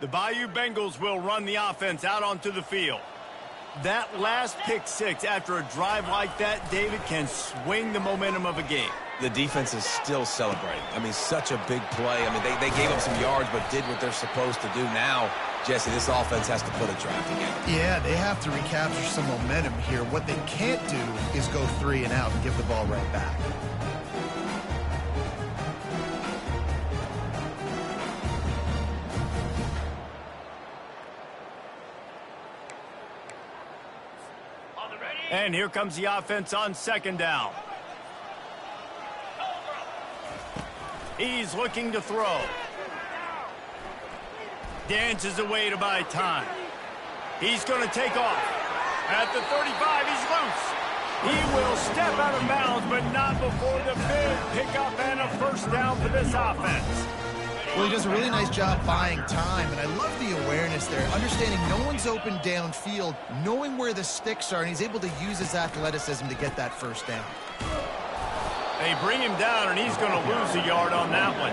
Speaker 1: The Bayou Bengals will run the offense out onto the field. That last pick 6 after a drive like that, David, can swing the momentum of a game.
Speaker 3: The defense is still celebrating. I mean, such a big play. I mean, they gave up some yards but did what they're supposed to do. Now, Jesse, this offense has to put a drive together.
Speaker 2: Yeah, they have to recapture some momentum here. What they can't do is go 3 and out and give the ball right back.
Speaker 1: And here comes the offense on 2nd down. He's looking to throw. Dances away to buy time. He's going to take off. At the 35, he's loose. He will step out of bounds, but not before the big pickup and a first down for this offense.
Speaker 2: Well, he does a really nice job buying time, and I love the awareness there, understanding no one's open downfield, knowing where the sticks are, and he's able to use his athleticism to get that first down.
Speaker 1: They bring him down, and he's going to lose a yard on that one.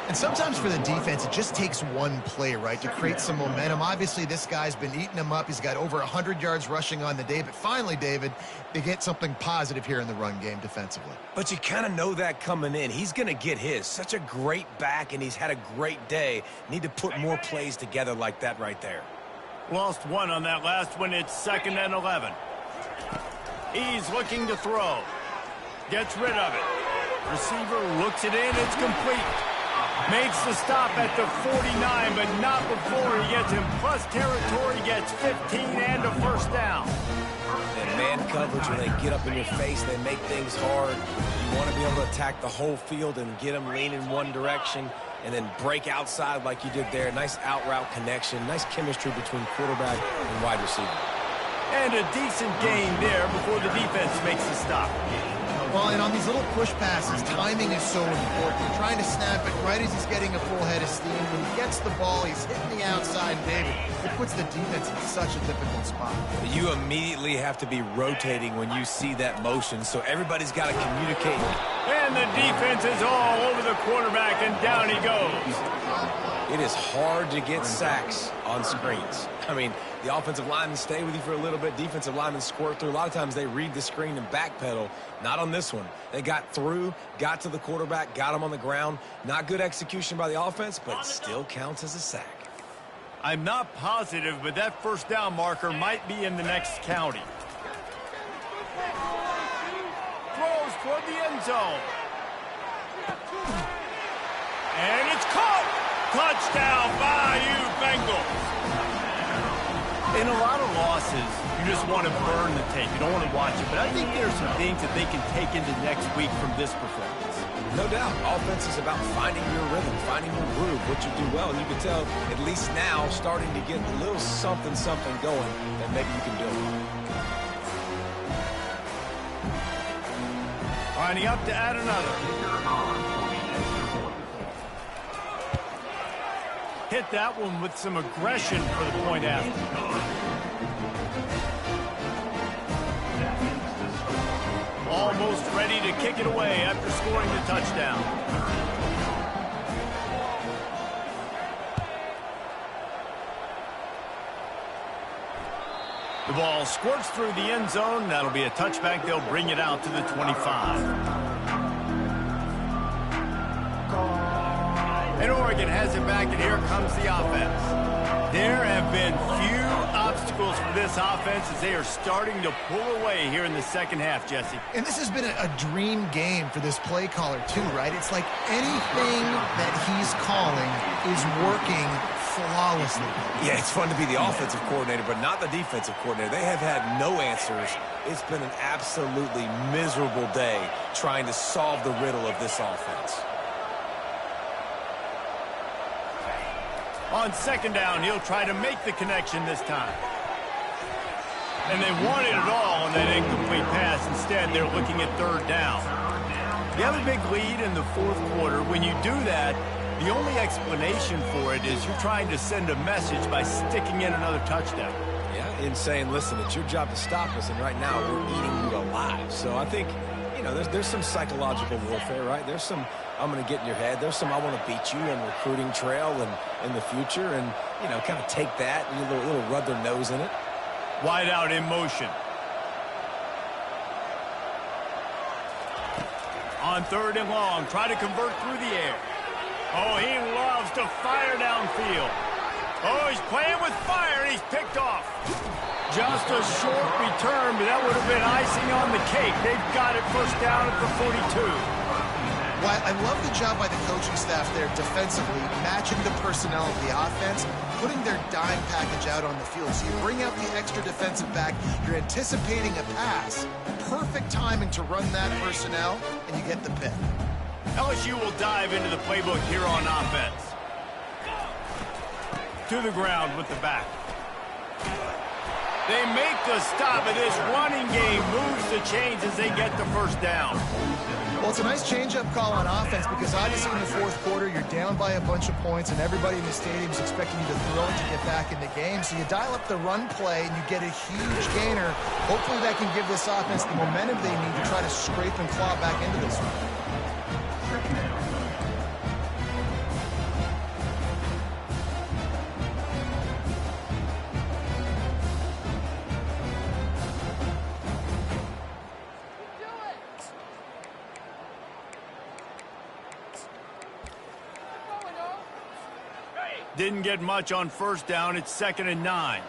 Speaker 2: And sometimes for the defense, it just takes one play, right, to create some momentum. Obviously, this guy's been eating him up. He's got over 100 yards rushing on the day. But finally, David, they get something positive here in the run game defensively.
Speaker 3: But you kind of know that coming in. He's going to get his. Such a great back, and he's had a great day. Need to put more plays together like that right there.
Speaker 1: Lost one on that last one. It's 2nd and 11. He's looking to throw. Gets rid of it. Receiver looks it in. It's complete. Makes the stop at the 49, but not before he gets in plus territory, gets 15 and a first down.
Speaker 3: And man coverage, when they get up in your face, they make things hard. You want to be able to attack the whole field and get them lean in one direction and then break outside like you did there. Nice out route connection, nice chemistry between quarterback and wide receiver.
Speaker 1: And a decent gain there before the defense makes the stop.
Speaker 2: Well, and on these little push passes, timing is so important. You're trying to snap it right as he's getting a full head of steam. When he gets the ball, he's hitting the outside, David. It puts the defense in such a difficult spot.
Speaker 3: You immediately have to be rotating when you see that motion, so everybody's got to communicate.
Speaker 1: And the defense is all over the quarterback, and down he goes.
Speaker 3: It is hard to get sacks on screens. I mean, the offensive linemen stay with you for a little bit. Defensive linemen squirt through. A lot of times they read the screen and backpedal. Not on this one. They got through, got to the quarterback, got him on the ground. Not good execution by the offense, but it still counts as a sack.
Speaker 1: I'm not positive, but that first down marker might be in the next county. Throws toward the end zone. And it's caught. Touchdown, Bayou Bengals. In a lot of losses, you just want to burn the tape. You don't want to watch it. But I think there's some things that they can take into next week from this performance.
Speaker 3: No doubt. Offense is about finding your rhythm, finding your groove, what you do well. And you can tell, at least now, starting to get a little something going that maybe you can build on.
Speaker 1: Lining up to add another. Hit that one with some aggression for the point after. Almost ready to kick it away after scoring the touchdown. The ball squirts through the end zone. That'll be a touchback. They'll bring it out to the 25. And Oregon has it back, and here comes the offense. There have been few obstacles for this offense as they are starting to pull away here in the second half, Jesse.
Speaker 2: And this has been a dream game for this play caller, too, right? It's like anything that he's calling is working flawlessly.
Speaker 3: Yeah, it's fun to be the offensive coordinator, but not the defensive coordinator. They have had no answers. It's been an absolutely miserable day trying to solve the riddle of this offense.
Speaker 1: On second down, he'll try to make the connection this time. And they wanted it all on that incomplete pass. Instead, they're looking at third down. You have a big lead in the fourth quarter. When you do that, the only explanation for it is you're trying to send a message by sticking in another touchdown.
Speaker 3: Yeah, in saying, listen, it's your job to stop us, and right now we're eating you alive. So I think, you know, there's some psychological warfare, right? There's some, I'm going to get in your head. There's some, I want to beat you on recruiting trail and in the future, and, you know, kind of take that and a little rub their nose in it.
Speaker 1: Wide out in motion. On third and long, try to convert through the air. Oh, he loves to fire downfield. Oh, he's playing with fire, and he's picked off. Just a short return, but that would have been icing on the cake. They've got it first down at the 42.
Speaker 2: Well, I love the job by the coaching staff there defensively, matching the personnel of the offense, putting their dime package out on the field. So you bring out the extra defensive back, you're anticipating a pass, perfect timing to run that personnel, and you get the pick.
Speaker 1: LSU will dive into the playbook here on offense. To the ground with the back. They make the stop, and this running game moves the chains as they get the first down.
Speaker 2: Well, it's a nice change-up call on offense because obviously in the fourth quarter, you're down by a bunch of points, and everybody in the stadium is expecting you to throw it to get back in the game. So you dial up the run play, and you get a huge gainer. Hopefully that can give this offense the momentum they need to try to scrape and claw back into this one.
Speaker 1: Didn't get much on first down. It's 2nd and 9.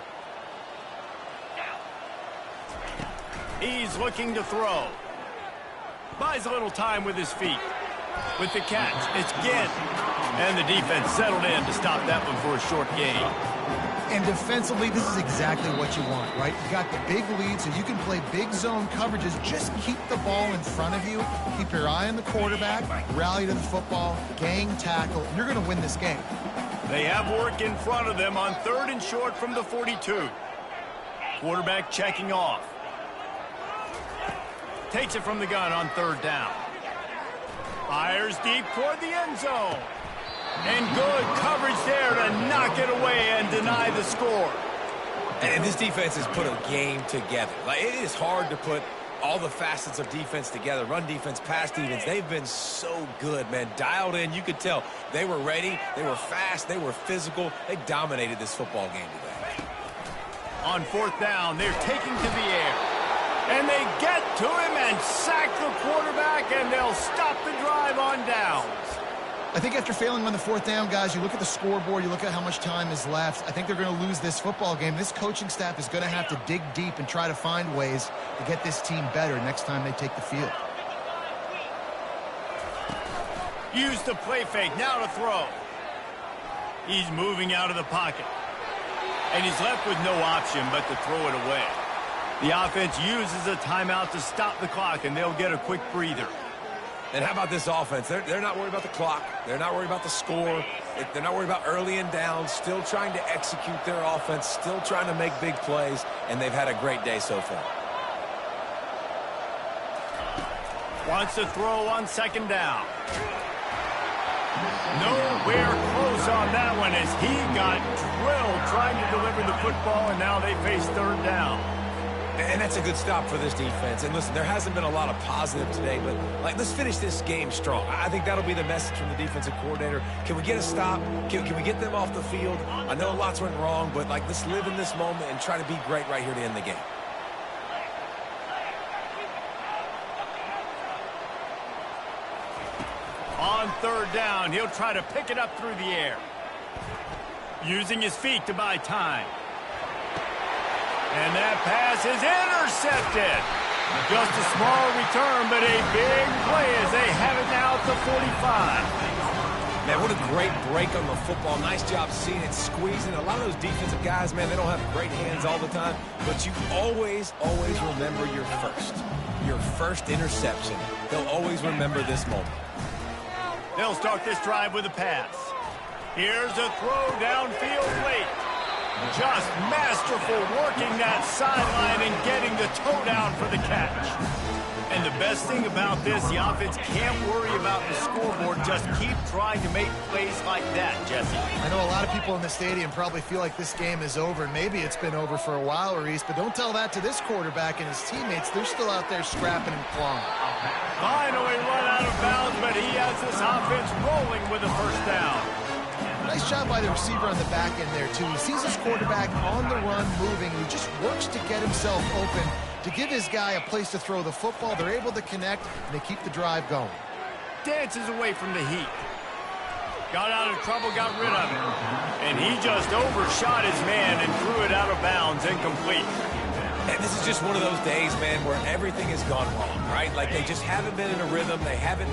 Speaker 1: He's looking to throw. Buys a little time with his feet. With the catch, it's Ginn. And the defense settled in to stop that one for a short gain.
Speaker 2: And defensively, this is exactly what you want, right? You got the big lead, so you can play big zone coverages. Just keep the ball in front of you. Keep your eye on the quarterback. Rally to the football. Gang tackle. You're going to win this game.
Speaker 1: They have work in front of them on 3rd and short from the 42. Quarterback checking off. Takes it from the gun on 3rd down. Fires deep toward the end zone. And good coverage there to knock it away and deny the score.
Speaker 3: And this defense has put a game together. Like, it is hard to put all the facets of defense together, run defense, pass defense. They've been so good, man. Dialed in. You could tell they were ready. They were fast. They were physical. They dominated this football game today.
Speaker 1: On fourth down, they're taking to the air. And they get to him and sack the quarterback, and they'll stop the drive on downs.
Speaker 2: I think after failing on the fourth down, guys, you look at the scoreboard, you look at how much time is left. I think they're going to lose this football game. This coaching staff is going to have to dig deep and try to find ways to get this team better next time they take the field.
Speaker 1: Use the play fake, now to throw. He's moving out of the pocket. And he's left with no option but to throw it away. The offense uses a timeout to stop the clock, and they'll get a quick breather.
Speaker 3: And how about this offense? They're not worried about the clock. They're not worried about the score. They're not worried about early and down. Still trying to execute their offense. Still trying to make big plays. And they've had a great day so far.
Speaker 1: Wants to throw on second down. Nowhere close on that one as he got drilled trying to deliver the football, and now they face third down.
Speaker 3: And that's a good stop for this defense. And listen, there hasn't been a lot of positive today, but let's finish this game strong. I think that'll be the message from the defensive coordinator. Can we get a stop? Can we get them off the field? I know lots went wrong, but let's live in this moment and try to be great right here to end the game.
Speaker 1: On third down, he'll try to pick it up through the air. Using his feet to buy time. And that pass is intercepted. Just a small return, but a big play as they have it now at the 45.
Speaker 3: Man, what a great break on the football. Nice job seeing it, squeezing. A lot of those defensive guys, man, they don't have great hands all the time, but you always remember your first interception. They'll always remember this moment.
Speaker 1: They'll start this drive with a pass. Here's a throw downfield late. Just masterful working that sideline and getting the toe down for the catch. And the best thing about this, the offense can't worry about the scoreboard. Just keep trying to make plays like that, Jesse.
Speaker 2: I know a lot of people in the stadium probably feel like this game is over. Maybe it's been over for a while, Reese, but don't tell that to this quarterback and his teammates. They're still out there scrapping and clawing.
Speaker 1: Finally run out of bounds, but he has this offense rolling with a first down.
Speaker 2: Nice job by the receiver on the back end there, too. He sees his quarterback on the run moving. He just works to get himself open to give his guy a place to throw the football. They're able to connect, and they keep the drive going.
Speaker 1: Dances away from the heat. Got out of trouble, got rid of it. And he just overshot his man and threw it out of bounds, incomplete.
Speaker 3: And this is just one of those days, man, where everything has gone wrong, right? Like they just haven't been in a rhythm. They haven't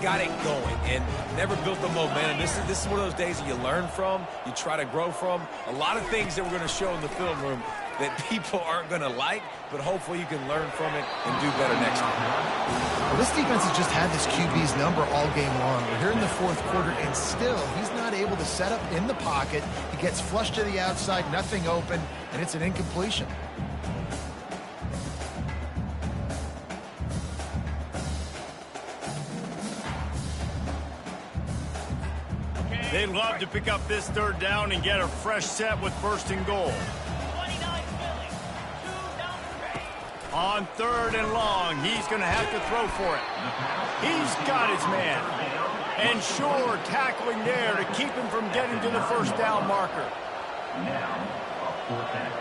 Speaker 3: got it going and never built the momentum. This is one of those days that you learn from, you try to grow from. A lot of things that we're going to show in the film room that people aren't going to like, but hopefully you can learn from it and do better next time.
Speaker 2: Well, this defense has just had this QB's number all game long. We're here in the fourth quarter, and still he's not able to set up in the pocket. He gets flushed to the outside, nothing open, and it's an incompletion.
Speaker 1: They'd love to pick up this third down and get a fresh set with first and goal. On third and long, he's going to have to throw for it. He's got his man. And sure, tackling there to keep him from getting to the first down marker.
Speaker 5: Now, a fourth down.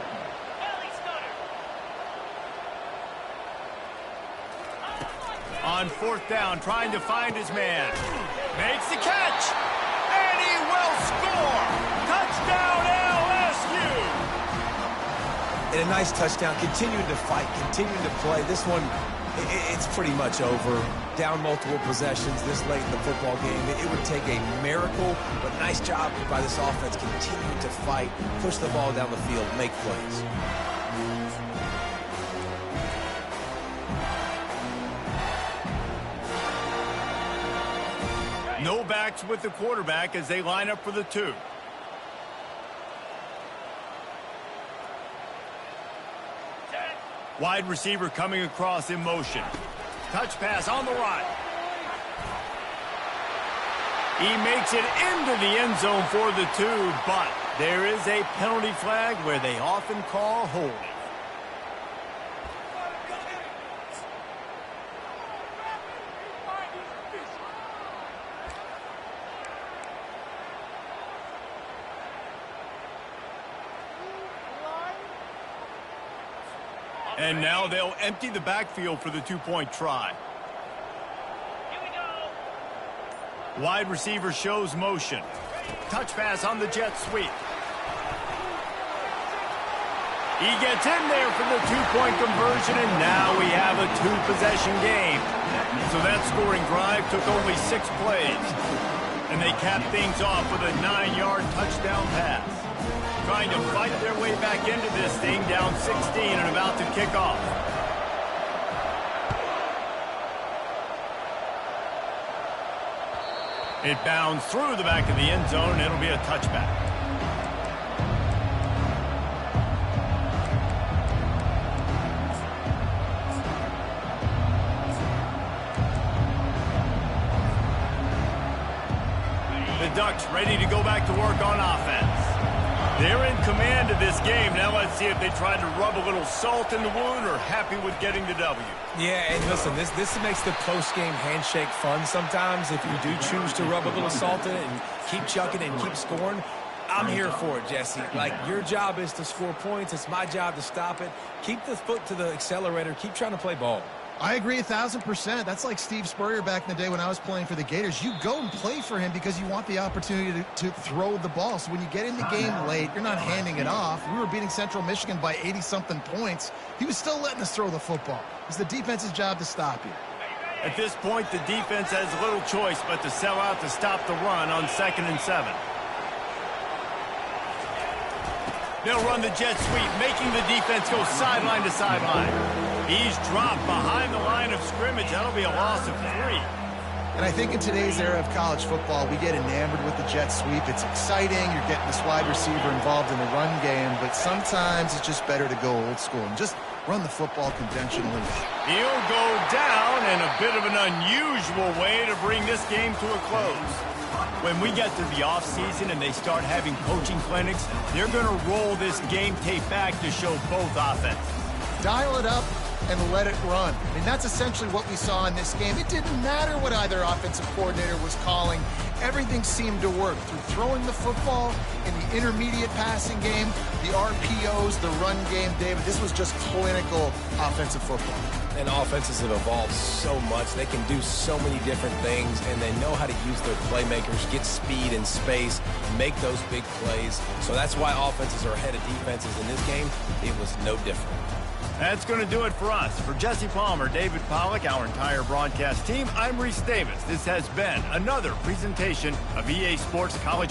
Speaker 1: On fourth down, trying to find his man. Makes the catch. And he will score. Touchdown, LSU.
Speaker 3: And a nice touchdown, continuing to fight, continuing to play. This one, it's pretty much over. Down multiple possessions this late in the football game. It would take a miracle, but nice job by this offense continuing to fight, push the ball down the field, make plays.
Speaker 1: No backs with the quarterback as they line up for the two. Wide receiver coming across in motion. Touch pass on the right. He makes it into the end zone for the two, but there is a penalty flag where they often call holding. And now they'll empty the backfield for the two-point try. Wide receiver shows motion. Touch pass on the jet sweep. He gets in there for the two-point conversion, and now we have a two-possession game. So that scoring drive took only 6 plays. And they capped things off with a 9-yard touchdown pass. Trying to fight their way back into this thing, down 16 and about to kick off. It bounds through the back of the end zone, and it'll be a touchback. The Ducks ready to go back to work on offense. They're in command of this game. Now let's see if they try to rub a little salt in the wound or happy with getting the W.
Speaker 3: Yeah, and listen, this makes the post-game handshake fun sometimes. If you do choose to rub a little salt in it and keep chucking and keep scoring, I'm here for it, Jesse. Like, your job is to score points. It's my job to stop it. Keep the foot to the accelerator. Keep trying to play ball.
Speaker 2: I agree 1,000%. That's like Steve Spurrier back in the day when I was playing for the Gators. You go and play for him because you want the opportunity to throw the ball. So when you get in the game late, you're not handing it off. We were beating Central Michigan by 80-something points. He was still letting us throw the football. It's the defense's job to stop you.
Speaker 1: At this point, the defense has little choice but to sell out to stop the run on 2nd and 7. They'll run the jet sweep, making the defense go sideline to sideline. He's dropped behind the line of scrimmage. That'll be a loss of 3.
Speaker 2: And I think in today's era of college football, we get enamored with the jet sweep. It's exciting. You're getting this wide receiver involved in the run game. But sometimes it's just better to go old school and just run the football conventionally.
Speaker 1: He'll go down in a bit of an unusual way to bring this game to a close. When we get to the offseason and they start having coaching clinics, they're going to roll this game tape back to show both offenses.
Speaker 2: Dial it up and let it run. I mean, that's essentially what we saw in this game. It didn't matter what either offensive coordinator was calling. Everything seemed to work through throwing the football in the intermediate passing game, the RPOs, the run game. David, this was just clinical offensive football.
Speaker 3: And offenses have evolved so much. They can do so many different things, and they know how to use their playmakers, get speed and space, make those big plays. So that's why offenses are ahead of defenses in this game. It was no different.
Speaker 1: That's going to do it for us. For Jesse Palmer, David Pollack, our entire broadcast team, I'm Reese Davis. This has been another presentation of EA Sports College Football.